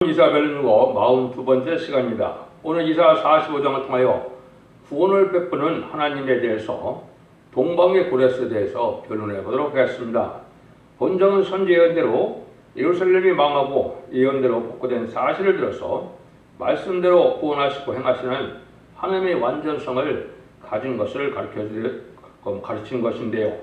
이사벨루어 42번째 시간입니다. 오늘 이사 45장을 통하여 구원을 베푸는 하나님에 대해서 동방의 고레스에 대해서 변론해 보도록 하겠습니다. 본정은 선지 예언대로 예루살렘이 망하고 예언대로 복구된 사실을 들어서 말씀대로 구원하시고 행하시는 하나님의 완전성을 가진 것을 가르친 것인데요.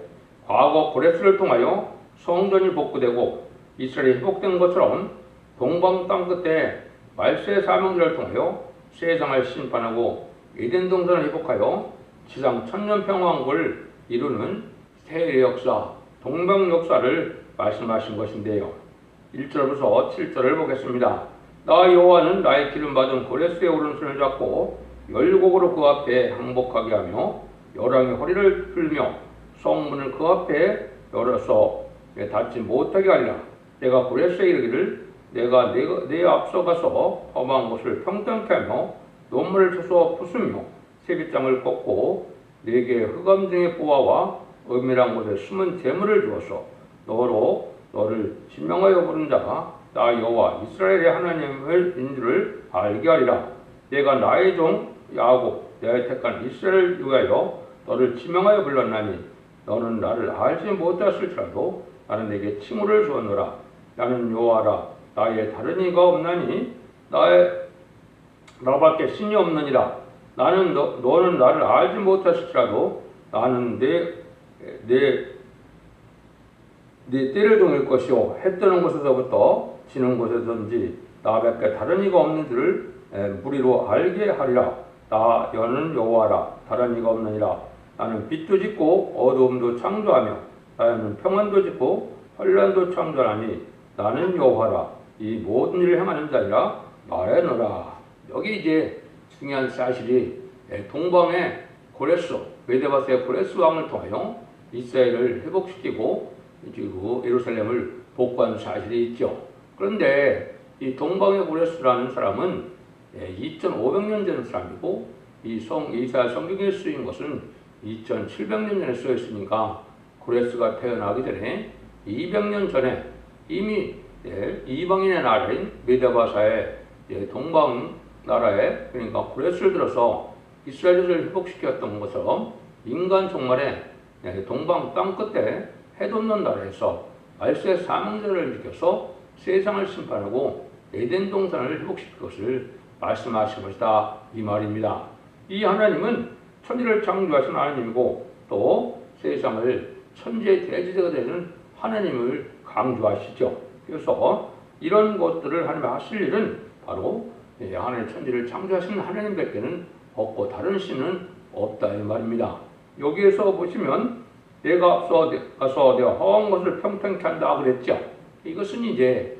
과거 고레스를 통하여 성전이 복구되고 이스라엘이 회복된 것처럼 동방 땅끝에 말세의 사명들을 통하여 세상을 심판하고 에덴 동산을 회복하여 지상 천년평화왕국을 이루는 세의 역사, 동방 역사를 말씀하신 것인데요. 1절부터 7절을 보겠습니다. 나 여호와는 나의 기름 받은 고레스의 오른손을 잡고 열곡으로 그 앞에 항복하게 하며 열왕의 허리를 풀며 성문을 그 앞에 열어서 닫지 못하게 하리라. 내가 고레스에 이르기를 내가 내 앞서가서 험한 곳을 평탄케 하며 논문을 쳐서 부수며 세빗장을 꺾고 내게 흑암 중의 보화와 은밀한 곳에 숨은 재물을 주어서 너를 지명하여 부른 자가 나 여호와 이스라엘의 하나님을 인줄을 알게 하리라. 내가 나의 종 야곱 내가 택한 이스라엘을 위하여 너를 지명하여 불렀나니 너는 나를 알지 못했을지라도 나는 내게 칭호를 주었노라. 나는 여호와라. 나의 다른 이가 없나니 나밖에 신이 없느니라. 너는 나를 알지 못했을지라도 나는 내 때를 동일 것이요 해 뜨는 곳에서부터 지는 곳에든지 나밖에 다른 이가 없는 줄을 무리로 알게 하리라. 나는 여호와라. 다른 이가 없느니라. 나는 빛도 짓고 어두움도 창조하며 나는 평안도 짓고 환난도 창조하니 나는 여호와라. 이 모든 일을 행하는 자니라 말하노라. 여기 이제 중요한 사실이 동방의 고레스, 메데바스의 고레스 왕을 통하여 이스라엘을 회복시키고 예루살렘을 복구한 사실이 있죠. 그런데 이 동방의 고레스라는 사람은 2500년 전 사람이고 이사야 성경에 쓰인 것은 2700년 전에 쓰여 있으니까 고레스가 태어나기 전에 200년 전에 이미 이방인의 나라인 메데바사의 동방 나라에 그러니까 고레스를 들어서 이스라엘을 회복시켰던 것처럼 인간 종말에 동방 땅끝에 해돋는 나라에서 말세의 사명자를 일으켜서 세상을 심판하고 에덴 동산을 회복시킬 것을 말씀하신 것이다 이 말입니다. 이 하나님은 천지를 창조하신 하나님이고 또 세상을 천지의 대지대가 되는 하나님을 강조하시죠. 그래서 이런 것들을 하나님 하실 일은 바로 하나님 천지를 창조하신 하나님밖에는 없고 다른 신은 없다 이 말입니다. 여기에서 보시면 내가 앞서 가서 내가 험한 것을 평탄케 한다 그랬죠. 이것은 이제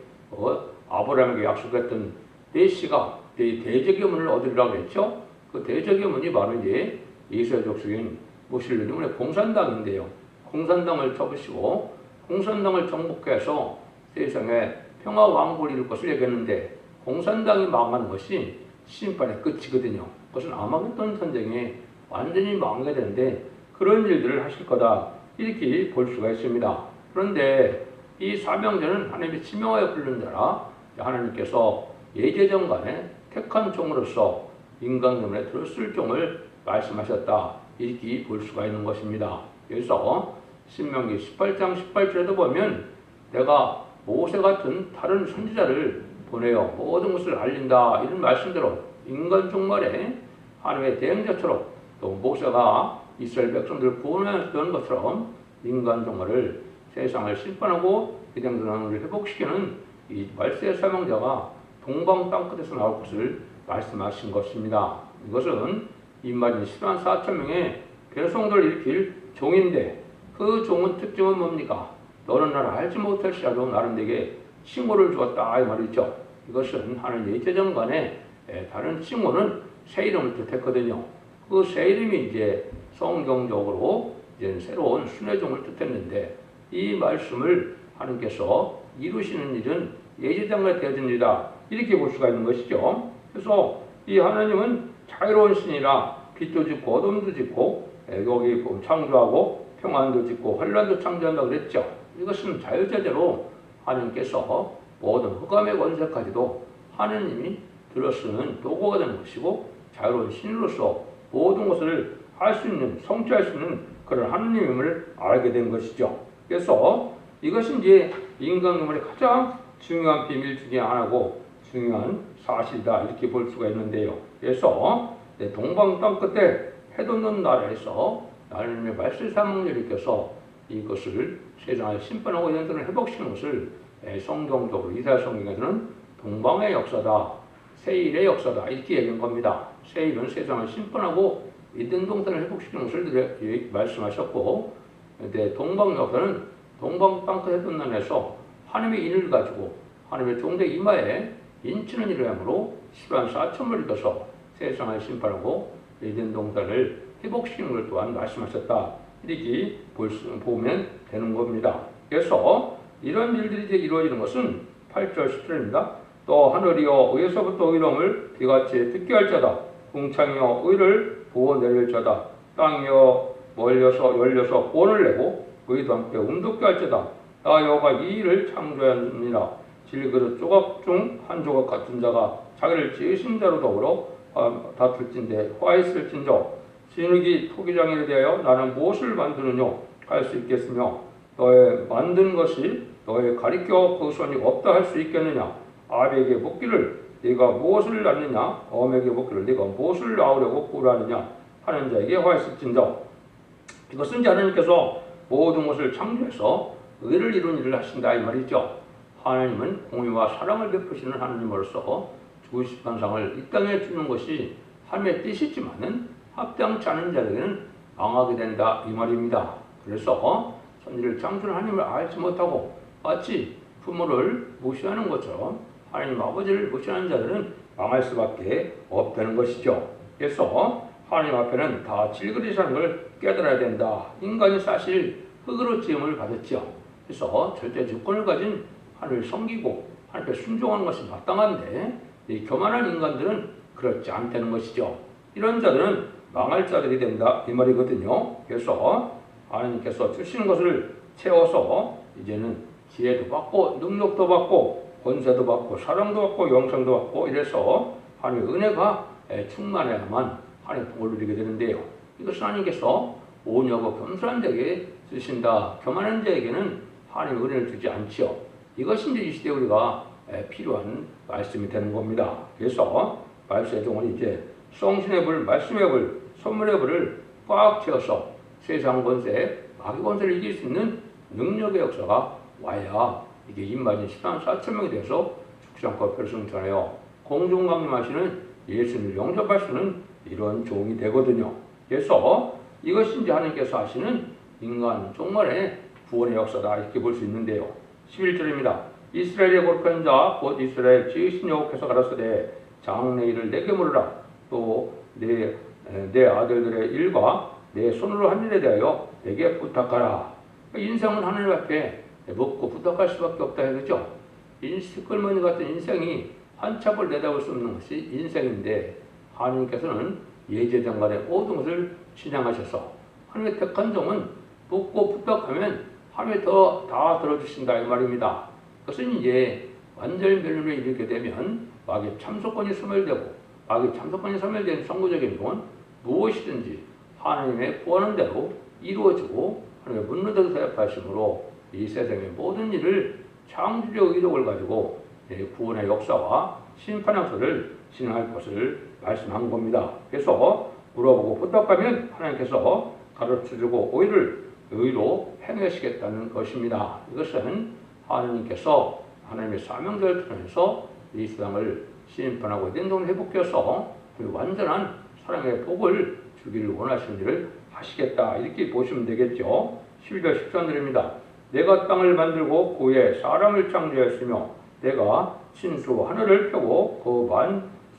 아브라함에게 약속했던 내 씨가 내 대적의 문을 얻으리라고 그랬죠. 그 대적의 문이 바로 이제 이스라엘 족속인 무슬림의 공산당인데요. 공산당을 접으시고 공산당을 정복해서 세상에 평화 왕국을 이룰 것을 얘기했는데 공산당이 망하는 것이 심판의 끝이거든요. 그것은 아마겟돈 전쟁에 완전히 망하게 되는데 그런 일들을 하실 거다 이렇게 볼 수가 있습니다. 그런데 이 사명자는 하나님이 지명하여 부른 자라 하나님께서 예제전간에 택한 종으로서 인간 때문에 들었을 종을 말씀하셨다 이렇게 볼 수가 있는 것입니다. 그래서 신명기 18장 18절에도 보면 내가 모세 같은 다른 선지자를 보내어 모든 것을 알린다 이런 말씀대로 인간 종말에 하나님의 대행자처럼 또 모세가 이스라엘 백성들을 구원했던 것처럼 인간 종말을 세상을 심판하고 에덴 동산을 회복시키는 이 말세의 사명자가 동방 땅끝에서 나올 것을 말씀하신 것입니다. 이것은 인마진 10만 4천 명의 백성들을 일으킬 종인데 그 종은 특징은 뭡니까? 너는 나를 알지 못할지라도 나는 내게 칭호를 주었다 이 말이죠. 이것은 하나님 예제전간에 다른 칭호는 새 이름을 뜻했거든요. 그 새 이름이 이제 성경적으로 이제 새로운 순회종을 뜻했는데 이 말씀을 하나님께서 이루시는 일은 예제전간에 되어진 일이다 이렇게 볼 수가 있는 것이죠. 그래서 이 하나님은 자유로운 신이라 빛도 짓고 어둠도 짓고 여기 창조하고 평안도 짓고 환난도 창조한다고 그랬죠. 이것은 자유자재로 하나님께서 모든 흑암의 권세까지도 하느님이 들어쓰는 도구가 되는 것이고 자유로운 신으로서 모든 것을 할 수 있는 성취할 수 있는 그런 하느님임을 알게 된 것이죠. 그래서 이것이 이제 인간금의 가장 중요한 비밀 중에 하나고 중요한 사실이다 이렇게 볼 수가 있는데요. 그래서 동방 땅 끝에 해돋는 나라에서 하나님의 말씀 사명자님께서 이것을 세상을 심판하고 연단을 회복시키는 것을 성경적으로 이사야 성경에서는 동방의 역사다, 세일의 역사다 이렇게 얘기한 겁니다. 세일은 세상을 심판하고 이든 동산을 회복시키는 것을 말씀하셨고, 동방 역사는 동방 땅끝 해돋는에서 하나님의 인을 가지고 하나님의 종대 이마에 인치는 일을 함으로 10만 4천을 이뤄서 세상을 심판하고 이든 동산을 회복시키는 걸 또한 말씀하셨다. 이렇게 보면 되는 겁니다. 그래서 이런 일들이 이제 이루어지는 것은 8절 10절입니다. 또 하늘이여 의에서부터 의로움을 비같이 듣게 할 자다. 궁창이여 의를 부어 내릴 자다. 땅이여 열려서 구원을 내고 의도 함께 움돋게 할 자다. 나 여호와가 이 일을 창조하느니라. 질그릇 조각 중 한 조각 같은 자가 자기를 지으신 자로 더불어 다툴진대 화했을진저 진흙이 토기장에 대하여 나는 무엇을 만드느냐 할 수 있겠으며 너의 만든 것이 너의 가리켜 그 손이 없다 할 수 있겠느냐. 아비에게 묻기를 네가 무엇을 낳느냐 어미에게 묻기를 네가 무엇을 낳으려고 꾸라느냐 하는 자에게 화했을진저. 이것은 하나님께서 모든 것을 창조해서 의를 이룬 일을 하신다 이 말이죠. 하나님은 공의와 사랑을 베푸시는 하나님으로서 주신 환상을 이 땅에 주는 것이 하나님의 뜻이지만은 합당치 않은 자에게는 망하게 된다 이 말입니다. 그래서 천지를 창조한 하나님을 알지 못하고 마치 부모를 무시하는 것처럼 하나님 아버지를 무시하는 자들은 망할 수밖에 없다는 것이죠. 그래서 하나님 앞에는 다 질그릇이라는 걸 깨달아야 된다. 인간이 사실 흙으로 지음을 받았죠. 그래서 절대 주권을 가진 하나님을 섬기고 하나님께 순종하는 것이 마땅한데 이 교만한 인간들은 그렇지 않다는 것이죠. 이런 자들은 망할 자들이 된다 이 말이거든요. 그래서 하나님께서 주시는 것을 채워서 이제는 지혜도 받고 능력도 받고 권세도 받고 사랑도 받고 영생도 받고 이래서 하나님의 은혜가 충만해야만 하나님의 복을 누리게 되는데요. 이것은 하나님께서 온유하고 겸손한 자에게 주신다. 교만한 자에게는 하나님의 은혜를 주지 않지요. 이것이 이제 이 시대에 우리가 필요한 말씀이 되는 겁니다. 그래서 말씀의 종은 이제 성신의 불, 말씀의 불, 선물의 불을 꽉 채워서 세상 권세, 마귀 권세를 이길 수 있는 능력의 역사가 와야 이게 임마진 10만 4천 명이 돼서 죽지 않고 별승천하여 공중 강림하시는 예수님을 영접할 수 있는 이런 종이 되거든요. 그래서 이것이 이제 하나님께서 하시는 인간 종말의 구원의 역사다 이렇게 볼 수 있는데요. 11절입니다. 이스라엘의 거룩한 자 곧 이스라엘 지으신 여호와께서 가라사대 장래 일을 내게 물으라. 또 내 아들들의 일과 내 손으로 한 일에 대하여 내게 부탁하라. 인생은 하나님 앞에 묻고 부탁할 수밖에 없다 해야죠. 시끌머니 같은 인생이 한참을 내다볼 수 없는 것이 인생인데 하나님께서는 예제장간의 모든 것을 신앙하셔서 하나님의 택한 종은 묻고 부탁하면 하나님이 다 들어주신다 이 말입니다. 그것은 이제 완전 멸망에 이르게 되면 마귀의 참소권이 소멸되고 마귀의 참소권이 소멸된 선구적인 건 무엇이든지 하나님의 구하는 대로 이루어지고 하나님의 묻는 대로 대답하심으로 이 세상의 모든 일을 창조적 의도를 가지고 구원의 역사와 심판의 역사를 진행할 것을 말씀한 겁니다. 그래서 물어보고 부탁하면 하나님께서 가르쳐주고 의로 행하시겠다는 것입니다. 이것은 하나님께서 하나님의 사명자를 통해서 이 세상을 심판하고 인동을 회복해서 완전한 사랑의 복을 주기를 원하시는 일을 하시겠다 이렇게 보시면 되겠죠. 11절 13절입니다. 내가 땅을 만들고 그에 사람을 창조하였으며 내가 신수 하늘을 펴고 그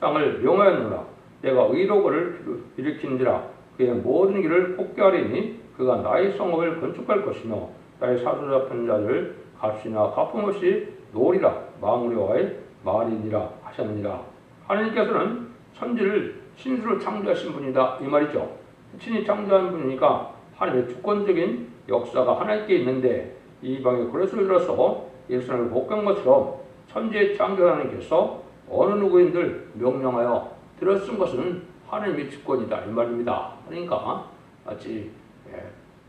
만상을 명하였노라. 내가 의로고를 일으킨지라 그의 모든 길을 곱게 하리니 그가 나의 성읍을 건축할 것이며 나의 사로잡힌 자를 값이나 갚음 없이 놓으리라. 망우리와의 말이니라 하셨느니라. 하나님께서는 천지를 신수로 창조하신 분이다 이 말이죠. 신이 창조한 분이니까 하나님의 주권적인 역사가 하나님께 있는데 이방의 그릇을 들어서 예수님을 복한 것처럼 천지의 창조 하나님께서 어느 누구인들 명령하여 들어쓴 것은 하나님의 주권이다 이 말입니다. 그러니까 마치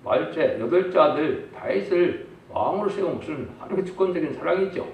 말제 여덟째 아들 다윗을 왕으로 세운 것은 하나님의 주권적인 사랑이죠.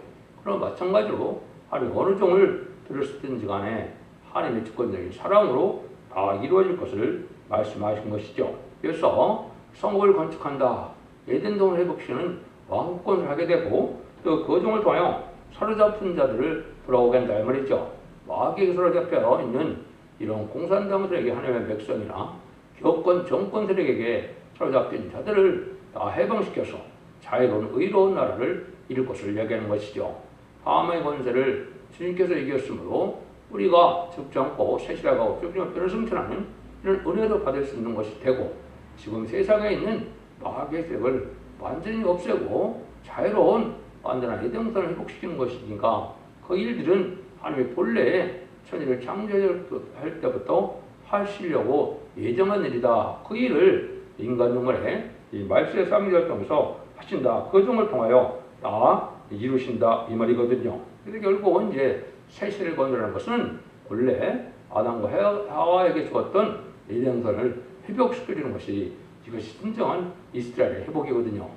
그럼 마찬가지로 하나님 어느 종을 들었든지 간에 하나님의 주권적인 사랑으로 다 이루어질 것을 말씀하신 것이죠. 그래서 성읍을 건축한다. 에덴동을 회복시키는 왕권을 하게 되고 또 그 종을 통하여 사로잡힌 자들을 돌아오게 한다 이 말이죠. 마귀에게 사로잡혀 있는 이런 공산당들에게 하나님의 백성이나 교권 정권들에게 사로잡힌 자들을 다 해방시켜서 자유로운 의로운 나라를 이룰 것을 얘기하는 것이죠. 하나님의 권세를 주님께서 이겼으므로 우리가 죽지 않고 세시라고 뼈를 승천하는 이런 은혜도 받을 수 있는 것이 되고 지금 세상에 있는 마귀의 세력을 완전히 없애고 자유로운 완전한 에덴동산을 회복시키는 것이니까 그 일들은 하나님의 본래의 천지를 창조할 때부터 하시려고 예정한 일이다. 그 일을 인간 종을 이 말세의 쌍기를 통해서 하신다. 그 종을 통하여 다 이루신다 이 말이거든요. 그래서 결국 이제 세시를 건설하는 것은 원래 아담과 하와에게 주었던 에덴동산을 회복시키는 것이 이것이 진정한 이스라엘의 회복이거든요.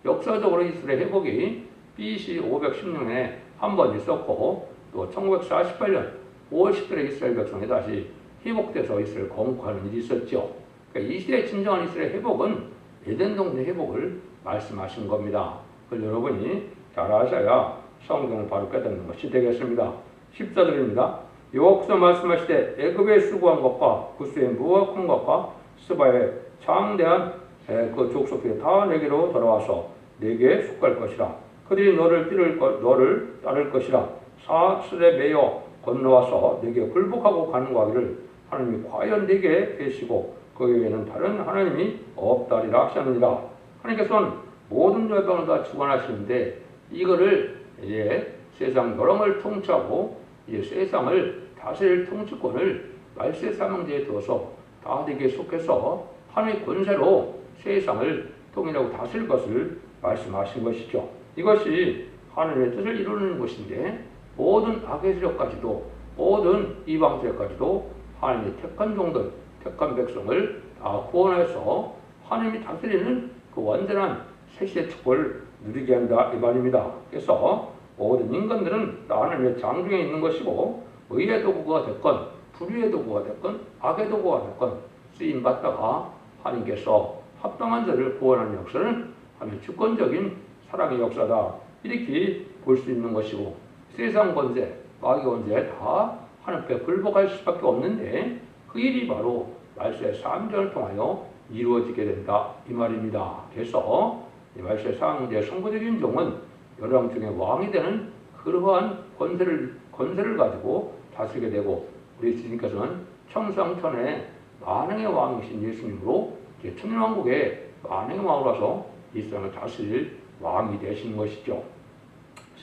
역사적으로 이스라엘 회복이 BC 516년에 한 번 있었고 또 1948년 5월 10일에 이스라엘 백성이 다시 회복돼서 이스라엘 건국하는 일이 있었죠. 그러니까 이 시대의 진정한 이스라엘 회복은 에덴동산의 회복을 말씀하신 겁니다. 그걸 여러분이 잘 아셔야 성경을 바로 깨닫는 것이 되겠습니다. 14절입니다. 여호와께서 말씀하시되 애굽에 수고한 것과 구스의 무학한 것과 스바의 장대한 그 족속들이 다 내게로 돌아와서 내게 속할 것이라. 그들이 너를 따를 것이라. 사슬에 매여 건너와서 내게 굴복하고 간구하기를 하나님이 과연 내게 계시고 거기에는 다른 하나님이 없다리라 하셨느니라. 하나님께서는 모든 열방을 다 주관하시는데 이거를 이제 세상 여러을 통치하고 이제 세상을 다스릴 통치권을 말세 사명제에 두어서 다 내게 속해서 하나님의 권세로 세상을 통일하고 다스릴 것을 말씀하신 것이죠. 이것이 하나님의 뜻을 이루는 것인데 모든 악의 세력까지도 모든 이방 세력까지도 하나님의 택한 종들, 택한 백성을 다 구원해서 하나님이 다스리는 그 완전한 세시의 축복을 누리게 한다 이 말입니다. 그래서 모든 인간들은 다 하나님의 장중에 있는 것이고 의의 도구가 됐건 불의의 도구가 됐건 악의 도구가 됐건 쓰임받다가 하나님께서 합당한 자를 구원하는 역사는 하나님의 주권적인 사랑의 역사다 이렇게 볼 수 있는 것이고 세상 권세, 마귀 권세 다 하나님께 굴복할 수밖에 없는데 그 일이 바로 말세의 사명제를 통하여 이루어지게 된다 이 말입니다. 그래서 말세의 사명제의 선구적인 종은 여러 왕 중에 왕이 되는 그러한 권세를 가지고 다스리게 되고 우리 주님께서는 천상천의 만왕의 왕이신 예수님으로 천년왕국의 만왕의 왕으로서 이 세상을 다스릴 왕이 되신 것이죠.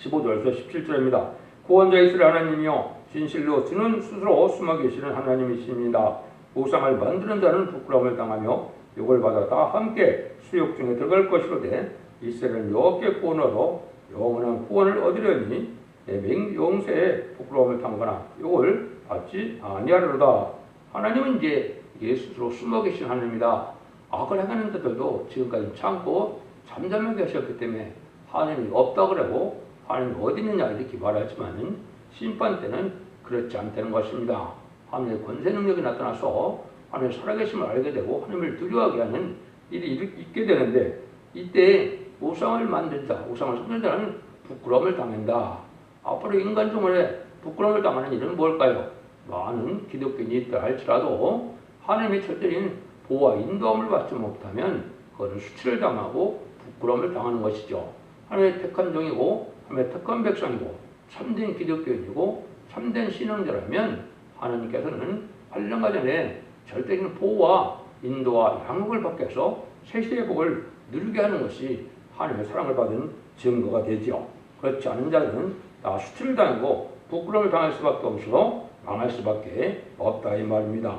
15절에서 17절입니다. 구원자 이스라엘 하나님이여 진실로 주는 스스로 숨어 계시는 하나님이십니다. 우상을 만드는 자는 부끄러움을 당하며 욕을 받아 다 함께 수욕 중에 들어갈 것이로되 이스라엘은 여호와께 구원으로 영원한 구원을 얻으려니 영세에 부끄러움을 당거나 욕을 받지 아니하리로다. 하나님은 이제 스스로 숨어 계신 하나님이다. 악을 행하는 자들도 지금까지 참고 잠잠하게 하셨기 때문에 하나님이 없다 그러고 하나님이 어디 있느냐 이렇게 말하지만 심판 때는 그렇지 않다는 것입니다. 하나님의 권세 능력이 나타나서 하나님의 살아계심을 알게 되고 하나님을 두려워하게 하는 일이 있게 되는데 이때 우상을 만든 자, 우상을 섬기는 자는 부끄러움을 당한다. 앞으로 인간 중에 부끄러움을 당하는 일은 뭘까요? 많은 기독교인이 있다 할지라도 하나님의 절대적인 보호와 인도함을 받지 못하면 그것은 수치를 당하고 부끄러움을 당하는 것이죠. 하나님의 택한 종이고 하나님의 택한 백성이고 참된 기독교인이고 참된 신앙자라면 하나님께서는 8년간 전에 절대적인 보호와 인도와 양육을 받게 해서 세시의 복을 누리게 하는 것이 하나님의 사랑을 받은 증거가 되죠. 그렇지 않은 자들은 다 수치를 당하고 부끄러움을 당할 수밖에 없어서 망할 수밖에 없다 이 말입니다.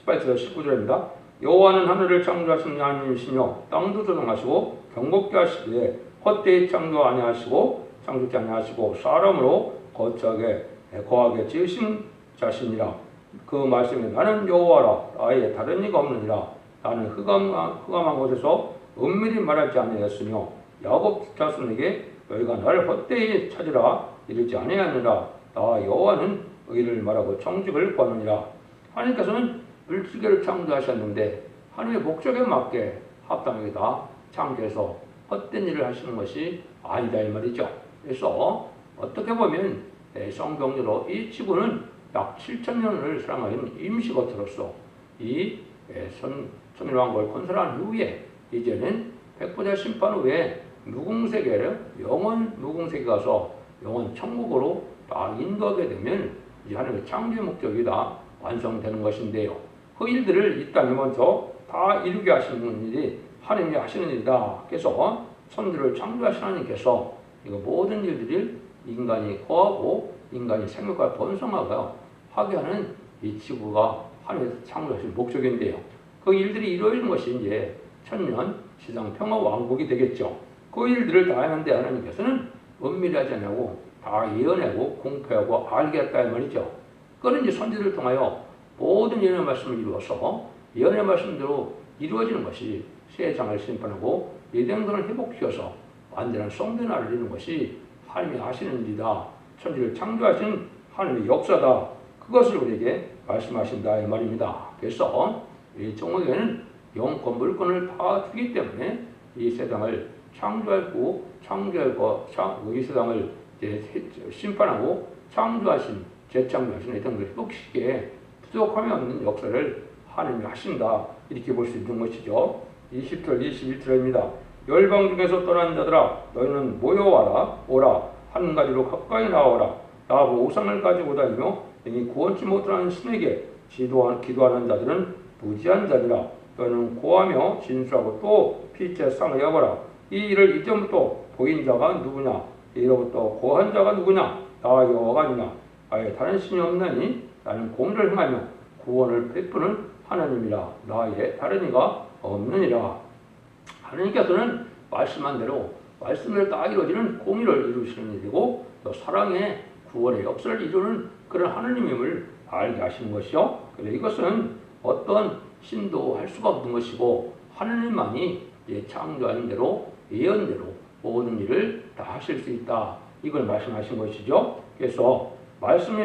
18절 19절입니다. 여호와는 하늘을 창조하신 하나님이시며 땅도 조정하시고 경복케 하시되 헛되이 창조 아니하시고 창조치 아니하시고 사람으로 거처하게 거하게 지으신 자신이라. 그 말씀에 나는 여호와라 나의 다른 이가 없느니라. 나는 흑암한 곳에서 은밀히 말하지 아니하였으며 야곱 자손에게 너희가 나를 헛되이 찾으라 이르지 아니하느니라. 나 여호와는 의를 말하고 정직을 구하느니라. 하나님께서는 물질계를 창조하셨는데 하나님의 목적에 맞게 합당하게 다 창조해서 헛된 일을 하시는 것이 아니다 이 말이죠. 그래서 어떻게 보면 성경으로 이 지구는 약 7,000년을 사랑하는 임시거처로서 이 천일왕국을 건설한 이후에 이제는 백보자 심판 후에 무궁세계를 영원 무궁세계 가서 영원 천국으로 다 인도하게 되면 이 하나님의 창조의 목적이 다 완성되는 것인데요. 그 일들을 이 땅에 먼저 다 이루게 하시는 일이 하나님이 하시는 일이다. 그래서 천지를 창조하신 하나님께서 이거 모든 일들을 인간이 거하고 인간이 생육과 번성하고 하게 하는 이 지구가 하나님께서 창조하신 목적인데요. 그 일들이 이루어지는 것이 이제 천년 시장 평화 왕국이 되겠죠. 그 일들을 다 하는데 하나님께서는 은밀하지 않냐고 다 예언하고 공표하고 알겠다 이 말이죠. 그런 이제 선지들을 통하여 모든 예언의 말씀을 이루어서 예언의 말씀대로 이루어지는 것이 세상을 심판하고 예정론을 회복시켜서 완전한 성전 나라를 이루는 것이 하나님이 하시는 일이다. 천지를 창조하신 하나님의 역사다. 그것을 우리에게 말씀하신다 이 말입니다. 그래서 이 종에게는 영권 물권을 다 주기 때문에 이 세상을 창조하고 이 세상을 심판하고 창조하신 재창조하신 이 땅을 회복시키게 부족함이 없는 역사를 하나님이 하신다. 이렇게 볼 수 있는 것이죠. 20절 21절입니다. 열방 중에서 떠난 자들아 너희는 모여와라 오라 한 가지로 가까이 나와라. 나하고 우상을 가지고 다니며 이미 구원치 못하는 신에게 기도하는 자들은 무지한 자니라. 너희는 고하며 진술하고 또 피째 상을 여봐라. 이 일을 이전부터 보인 자가 누구냐? 이로부터 고한 자가 누구냐? 나 여호와가 아니냐? 아예 다른 신이 없나니 나는 공의를 행하며 구원을 베푸는 하나님이라. 나의 다른 이가 없느니라. 하나님께서는 말씀한 대로 말씀을 다 이루어지는 공의를 이루시는 일이고 또 사랑의 구원의 역사를 이루는 그런 하나님임을 알게 하시는 것이요. 그래서 이것은 어떤 신도 할 수가 없는 것이고 하나님만이 창조하신 대로 예언대로 모든 일을 다 하실 수 있다. 이걸 말씀하신 것이죠. 그래서 말씀이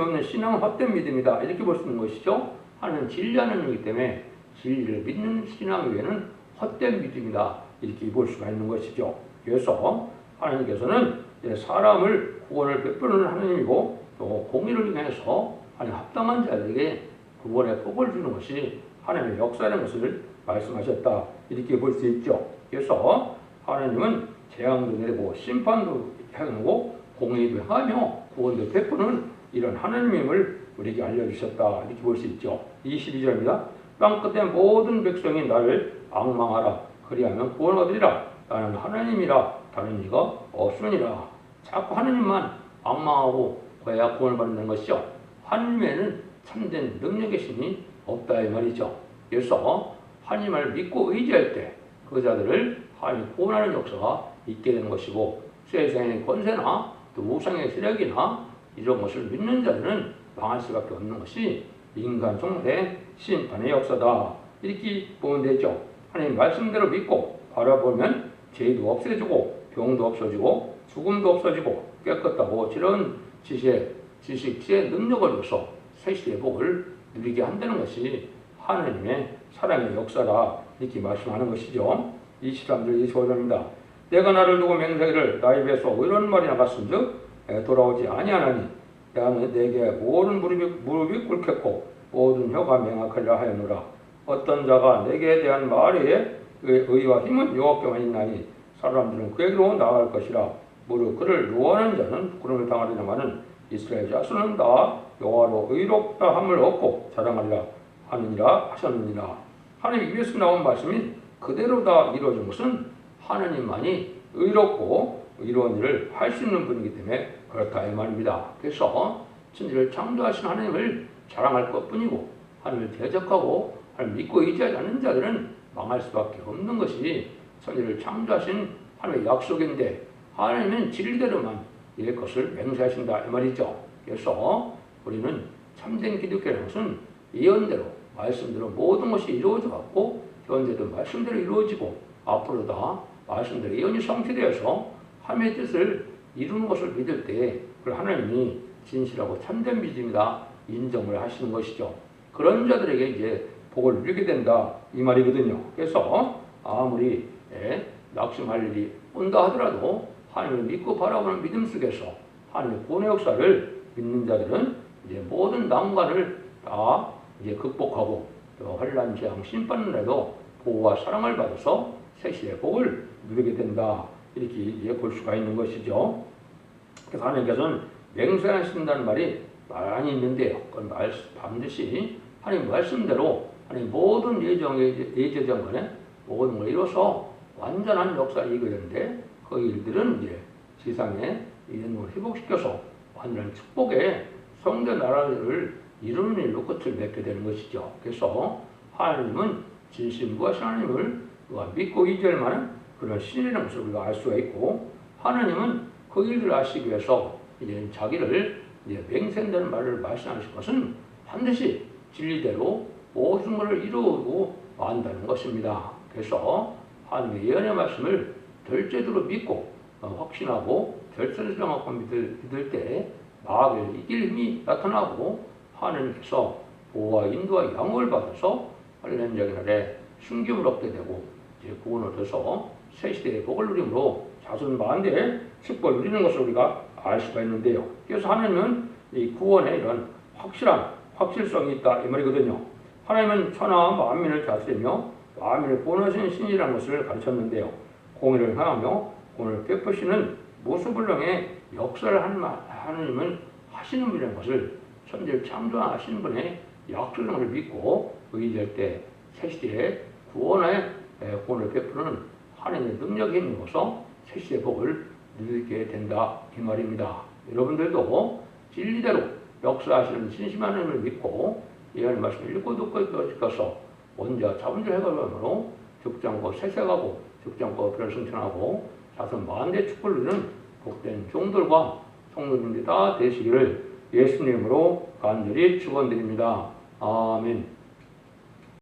없는 신앙은 헛된 믿음이다. 이렇게 볼 수 있는 것이죠. 하나님은 진리하는 이기 때문에 진리를 믿는 신앙 외에는 헛된 믿음이다. 이렇게 볼 수가 있는 것이죠. 그래서 하나님께서는 사람을 구원을 베푸는 하나님이고 또 공의를 위해서 합당한 자들에게 구원의 복을 주는 것이 하나님의 역사라는 것을 말씀하셨다. 이렇게 볼 수 있죠. 그래서 하나님은 재앙도 내리고 심판도 행하고 공의도 하며 구원도 베푸는 이런 하나님임을 우리에게 알려주셨다. 이렇게 볼 수 있죠. 22절입니다. 땅끝의 모든 백성이 나를 앙망하라. 그리하면 구원 얻으리라. 나는 하나님이라 다른 이가 없으니라. 자꾸 하나님만 앙망하고 그래야 구원을 받는 것이죠. 하나님에는 참된 능력의 신이 없다 이 말이죠. 그래서 하나님을 믿고 의지할 때 그 자들을 하나님이 구원하는 역사가 있게 되는 것이고 세상의 권세나 또 우상의 세력이나 이런 것을 믿는 자들은 망할 수밖에 없는 것이 인간 정말의 심판의 역사다. 이렇게 보면 되죠. 하나님 말씀대로 믿고 바라보면 죄도 없어지고 병도 없어지고 죽음도 없어지고 깨끗하고 이런 지식의 능력을 줘서 새시의 복을 누리게 한다는 것이 하나님의 사랑의 역사다. 이렇게 말씀하는 것이죠. 23절 25절입니다. 내가 나를 두고 맹세기를 나의 배에서 이런 말이 나갔은즉 돌아오지 아니하나니 내게 모든 무릎이 꿇겠고 모든 혀가 맹약하리라 하였노라. 어떤 자가 내게 대한 말에 의와 힘은 여호와께만 있나니 사람들은 그에게로 나아갈 것이라. 무릇 그를 요하는 자는 구름을 당하리라마는 이스라엘 자손은 다 여호와로 의롭다 함을 얻고 자랑하리라 하느니라 하셨느니라. 하나님 입에서 나온 말씀이 그대로 다 이루어진 것은 하나님만이 의롭고 이런 일을 할 수 있는 분이기 때문에 그렇다 이 말입니다. 그래서 천지를 창조하신 하나님을 자랑할 것뿐이고 하나님을 대적하고 하나님을 믿고 의지하지 않는 자들은 망할 수밖에 없는 것이 천지를 창조하신 하나님의 약속인데 하나님은 진리대로만 것을 맹세하신다 이 말이죠. 그래서 우리는 참된 기독교라는 것은 예언대로 말씀대로 모든 것이 이루어져 갖고 현재도 말씀대로 이루어지고 앞으로 다 말씀대로 예언이 성취되어서 하나님의 뜻을 이루는 것을 믿을 때 그 하나님이 진실하고 참된 믿음이다 인정을 하시는 것이죠. 그런 자들에게 이제 복을 누리게 된다 이 말이거든요. 그래서 아무리 낙심할 일이 온다 하더라도 하나님을 믿고 바라보는 믿음 속에서 하나님의 구원의 역사를 믿는 자들은 이제 모든 난관을 다 이제 극복하고 또 환난 재앙 심판날에도 보호와 사랑을 받아서 새시의 복을 누리게 된다 이렇게 이제 볼 수가 있는 것이죠. 그래서 하나님께서는 맹세하신다는 말이 많이 있는데요. 그건 반드시 하나님 말씀대로 하나님 모든 예정간에 모든 걸 이뤄서 완전한 역사를 이루게 되는데 그 일들은 이제 세상에 이런 회복시켜서 완전한 축복의 성전 나라를 이루는 일로 끝을 맺게 되는 것이죠. 그래서 하나님은 진실무하신 하나님을 우리가 믿고 의지할 만한 그런 신이라는 것을 우리가 알 수가 있고 하나님은 그 일들을 아시기 위해서 이제 자기를 이제 맹세한다는 말을 말씀하실 것은 반드시 진리대로 모든 것을 이루고 만다는 것입니다. 그래서 하나님의 예언의 말씀을 절제대로 믿고 확신하고 결단하고 믿을 때 마귀를 이길 힘이 나타나고 하나님께서 보호와 인도와 양호를 받아서 환난적인 날에 순교를 얻게 되고 이제 구원을 얻어서 새 시대의 복을 누림으로 자손 만대의 축복을 누리는 것을 우리가 알 수가 있는데요. 그래서 하나님은 이 구원에 이런 확실성이 있다 이 말이거든요. 하나님은 천하와 만민을 다스리며 만민을 구원하시는 신이라는 것을 가르쳤는데요. 공의를 향하며 공을 베푸시는 무수불능의 역사를 하나님은 하시는 분이라는 것을 천지를 창조하시는 분의 약속을 믿고 의지할 때 새시대의 구원을 베푸는 하나님의 능력이 있는 새시대의 복을 누리게 된다 이 말입니다. 여러분들도 진리대로 역사하시는 신심한 하나님을 믿고 예언의 말씀을 읽고 듣고 지켜서 원자 자본주의 해결함으로 적장고 세세가고 적장고 별승천하고 자손 만대 축복을 누리는 복된 종들과 성도님들이 다 되시기를 예수님으로 간절히 축원드립니다. 아멘.